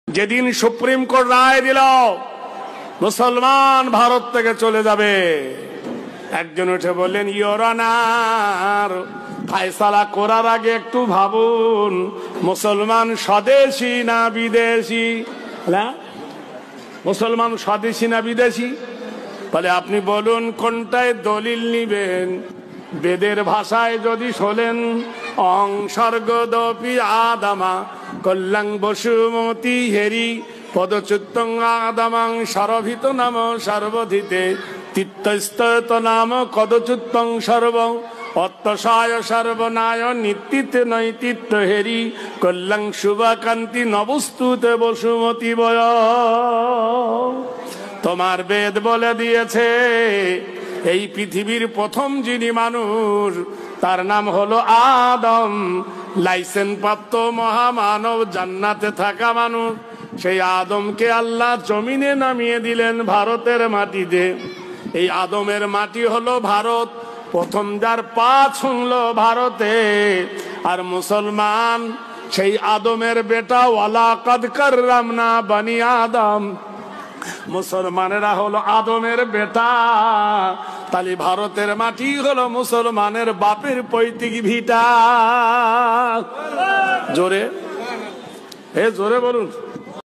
যেদিন supreme court রায় দিল মুসলমান ভারত থেকে চলে যাবে, একজন উঠে বললেন, ইওর অনার, ফায়সালা করার আগে একটু ভাবুন মুসলমান স্বদেশী না বিদেশি। মুসলমান স্বদেশী না বিদেশি? বলে আপনি বলুন কোনটায় দলিল নিবেন। বেদের ভাষায় যদি শোনেন, অং স্বর্গদপি আদামা কল্যাং বসুমতি হেরি পদচ্যুতং আদামাং সরভিত নাম সর্বধিতে তিত্তস্ত নাম কদচ্যুতং সর্ব অত্যসায় সর্বনায় নিত্যিত নৈতিত্য হেরি কল্যাং শুভাকান্তি নবস্তুতে বসুমতি বয়। তোমার বেদ বলে দিয়েছে এই পৃথিবীর প্রথম যিনি মানুষ তার নাম হলো আদম, লাইসেন্স প্রাপ্ত মহামানব, জান্নাতে থাকা মানুষ। সেই আদমকে আল্লাহ জমিনে নামিয়ে দিলেন ভারতের মাটিতে। এই আদমের মাটি হলো ভারত। প্রথম যার পা ছুঁলো ভারতে। আর মুসলমান সেই আদমের বেটা, ওয়ালাকাদ কাররামনা বানি আদম। মুসলমানেরা হলো আদমের বেটা। তাহলে ভারতের মাটি হলো মুসলমানের বাপের পৈতৃক ভিটা। জোরে, জোরে বলুন।